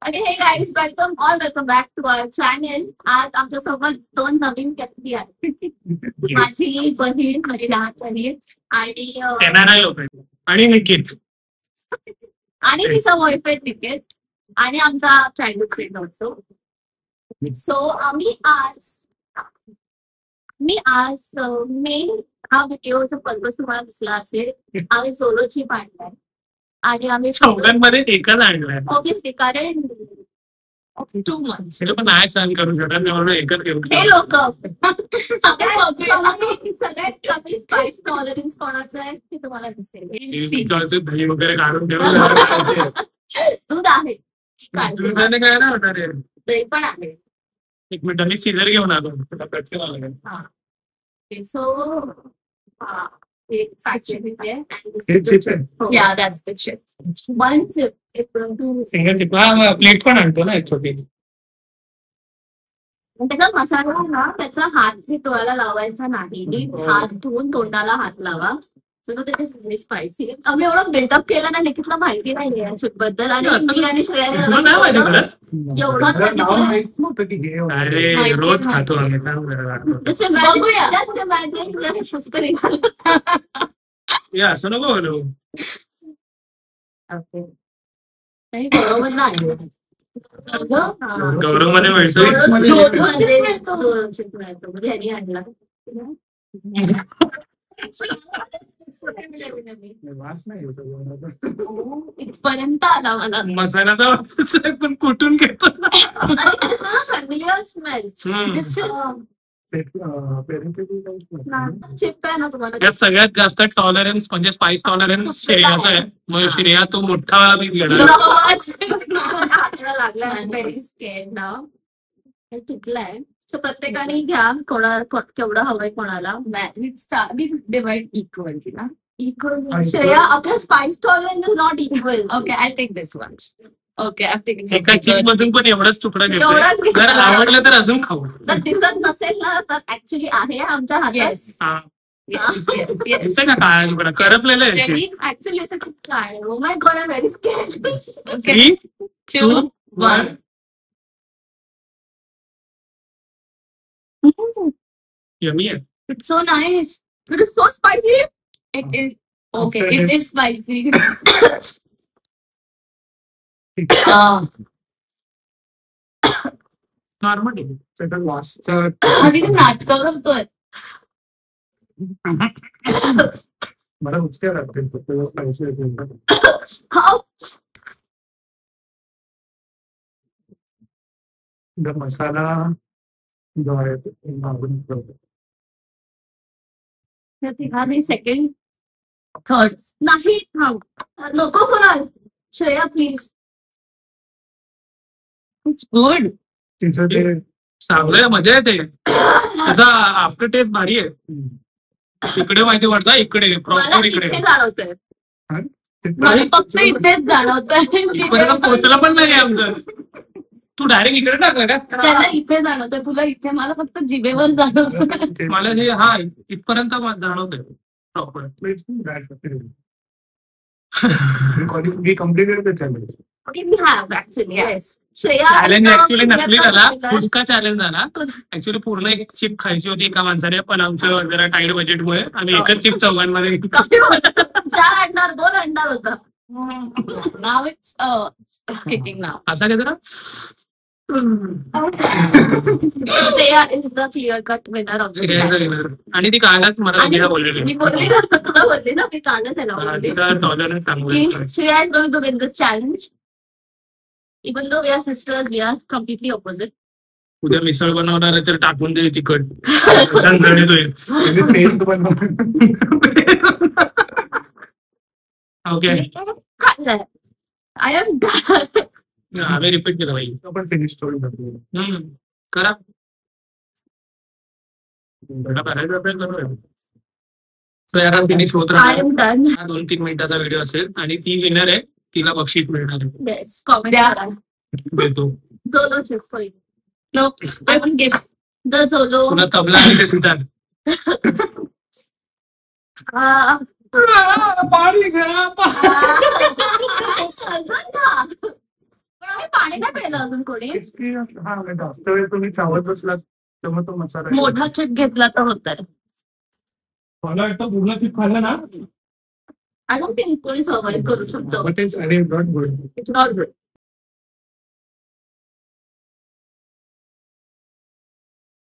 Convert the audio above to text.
अरे hey guys welcome back to our channel. आज आमच्यासोबत 2 नवीन व्यक्ती आहेत. माझी बहीण, माझी लहान बहीण आणि निकित आणि तिचा बॉयफ्रेंड निकेत आणि आमचा चाइल्डहुड फ्रेंड ऑल्सो. सो मी आज मेन हा व्हिडिओचा पर्पज तुम्हाला दिसला असेल. आम्ही सोलोची पाडलाय आणि आम्ही चौघांमध्ये एकच आणलाय ऑब्विसली, कारण 2 months नाही सहन करू शकत म्हणून एकच घेऊ. हे लोक सगळ्यात कमी स्पाइस टॉलरन्स कोणाचं आहे ते तुम्हाला दिसेल. दही वगैरे काढून ठेवून दूध आहे, दुधाने काय ना होणार आहे. दही पण आहे. एक मिनिट मी सीझर घेऊन आलो. सो सिंगल चिप प्लेट पण आणतो ना छोटी. त्याचा मसाला ना, त्याचा हात हे डोळ्याला लावायचा नाही. हात धुवून तोंडाला हात लावा. सगळं स्पायसी. आम्ही एवढं बिल्डअप केलं ना, निकितला माहिती नाही या शूट बद्दल. आणि मी आणि श्रेयाने अरे रोज खातो आम्ही. जस्ट इमॅजिन पुष्कळ असं नको बोलू. नाही बरोबर नाही. गौरव मध्ये मिळतो आणला इथपर्यंत आला मला. मसाल्याचा वास पण कुठून घेतो फॅमिलियर स्मेल. चिप आहे ना तुम्हाला. सगळ्यात जास्त टॉलरन्स म्हणजे स्पाइस टॉलरन्स श्रेयाचा आहे. मग श्रेया तो मोठा पीस घेणार. लागला व्हेरी स्केअर्ड ना. हे तुटलंय. सो प्रत्येकाने घ्या. केवढं हवंय कोणाला. मी डिवाइड इक्वली ना. इक्वल. श्रेया आपल्या spice tolerance is not equal. Okay, I take this one. Okay, एका चीप मधून पण एवढाच तुकडा घेतो. जर आवडलं तर अजून खाऊ. जर दिसत नसेल ना तर ऍक्च्युली आहे आमच्या हातात. दिसतंय का काय तुकडा करपलेलं आहे ऍक्च्युली असं खूप काय. Oh my God, I am very scared. 3, 2, 1. Yummy. It's so nice. It is so spicy. It is okay. It is spicy. Normal नाटक करतोय. मला उचक्या लागतील मसाला सेकंड थर्ड नाही. नको कोणाल. श्रेया प्लीज. It's good. तिचं ते चांगलं मजा येते. त्याचा आफ्टर टेस्ट भारी आहे. इकडे माहिती पडतं, इकडे प्रॉपर इकडे जाणवतंय. मला फक्त इथेच जाणवतंय. पोहोचलं पण नाही आमचं. तू डायरेक्ट इकडे टाकलं का. त्याला इथे जाणवतंय, तुला इथे. मला फक्त जिभेवर जाणवतंय. मला हे हा इथपर्यंत जाणवतंय प्रॉपर. चॅलेंज ऍक्च्युली नकली झाला. फुसका चॅलेंज झाला. ऍक्च्युली पूर्ण एक चिप खायची होती एका माणसाने, पण आमचं जरा टाईट बजेटमुळे आम्ही एकच चिप चौघांमध्ये 4 अंडार 2 अंडार होता. नाव इट्स किटिंग नाव. असा काय जरा. Shreya is the clear cut winner of this challenge. आणि ती कालच मला बोललेली. मी बोलली ना, तुला बोलली ना, मी कालच Shreya is going to win this challenge. Even though we are sisters, we are completely opposite. उद्या मिसळ बनवणार आहे तर टाकून दे तिखट. झणझणीत होईल. Okay, I am done. आम्ही रिपीट केलं भाई. आपण फिनिश करून करा. फिनिश होत राहणार. 2-3 मिनिटाचा व्हिडिओ असेल आणि ती विनर आहे. तिला बक्षीस मिळणार आहे. देतो. तुला तबला आणि ते सितार. पाणी घ्या. हे पाणी नाही पिलं अजून कोणी. तेच की, हा जास्त वेळ तुम्ही चावत बसलात तेव्हा तो मसाला मोठा चिप घेतला तर होतं. मला वाटतं पूर्ण चिप खाल्लं ना आय डोंट थिंक कोणी सर्वाइव्ह करू शकतो. तेच. अरे not good. It's not good.